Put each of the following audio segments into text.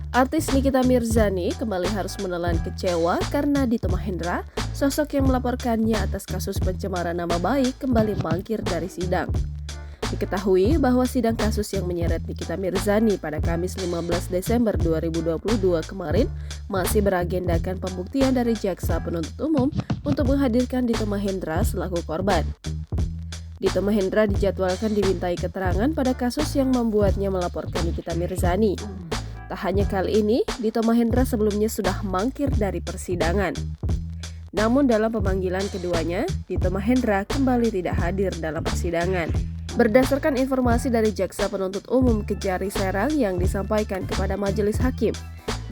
Artis Nikita Mirzani kembali harus menelan kecewa karena Dito Mahendra, sosok yang melaporkannya atas kasus pencemaran nama baik, kembali mangkir dari sidang. Diketahui bahwa sidang kasus yang menyeret Nikita Mirzani pada Kamis 15 Desember 2022 kemarin masih beragendakan pembuktian dari Jaksa Penuntut Umum untuk menghadirkan Dito Mahendra selaku korban. Dito Mahendra dijadwalkan dimintai keterangan pada kasus yang membuatnya melaporkan Nikita Mirzani. Tak hanya kali ini, Dito Mahendra sebelumnya sudah mangkir dari persidangan. Namun dalam pemanggilan keduanya, Dito Mahendra kembali tidak hadir dalam persidangan. Berdasarkan informasi dari Jaksa Penuntut Umum Kejari Serang yang disampaikan kepada Majelis Hakim,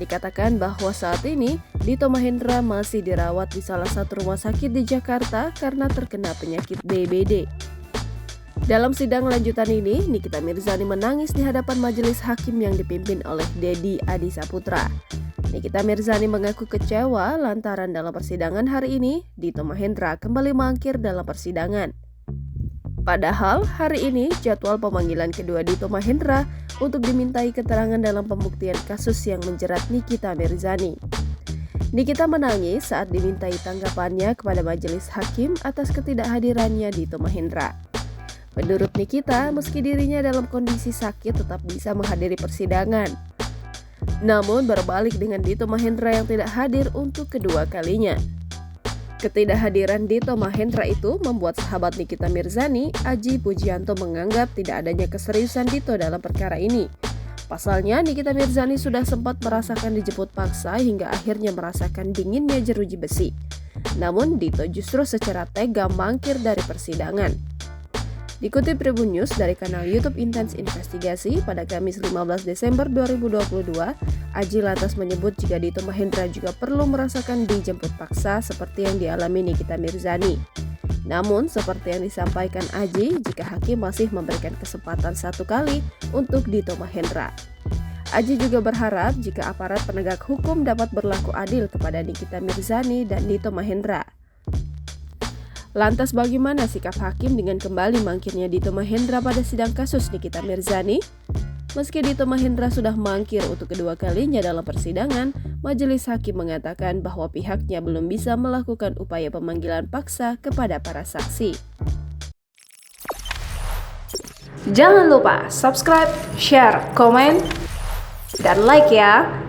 dikatakan bahwa saat ini Dito Mahendra masih dirawat di salah satu rumah sakit di Jakarta karena terkena penyakit DBD. Dalam sidang lanjutan ini, Nikita Mirzani menangis di hadapan majelis hakim yang dipimpin oleh Dedi Adisaputra. Nikita Mirzani mengaku kecewa lantaran dalam persidangan hari ini, Dito Mahendra kembali mangkir dalam persidangan. Padahal hari ini jadwal pemanggilan kedua Dito Mahendra untuk dimintai keterangan dalam pembuktian kasus yang menjerat Nikita Mirzani. Nikita menangis saat dimintai tanggapannya kepada majelis hakim atas ketidakhadirannya Dito Mahendra. Menurut Nikita, meski dirinya dalam kondisi sakit tetap bisa menghadiri persidangan. Namun berbalik dengan Dito Mahendra yang tidak hadir untuk kedua kalinya. Ketidakhadiran Dito Mahendra itu membuat sahabat Nikita Mirzani, Aji Pujianto, menganggap tidak adanya keseriusan Dito dalam perkara ini. Pasalnya, Nikita Mirzani sudah sempat merasakan dijemput paksa hingga akhirnya merasakan dinginnya jeruji besi. Namun, Dito justru secara tega mangkir dari persidangan. Dikutip Tribun News dari kanal YouTube Intens Investigasi pada Kamis 15 Desember 2022, Aji lantas menyebut jika Dito Mahendra juga perlu merasakan dijemput paksa seperti yang dialami Nikita Mirzani. Namun, seperti yang disampaikan Aji, jika hakim masih memberikan kesempatan satu kali untuk Dito Mahendra. Aji juga berharap jika aparat penegak hukum dapat berlaku adil kepada Nikita Mirzani dan Dito Mahendra. Lantas bagaimana sikap hakim dengan kembali mangkirnya Dito Mahendra pada sidang kasus Nikita Mirzani? Meski Dito Mahendra sudah mangkir untuk kedua kalinya dalam persidangan, majelis hakim mengatakan bahwa pihaknya belum bisa melakukan upaya pemanggilan paksa kepada para saksi. Jangan lupa subscribe, share, komen, dan like ya!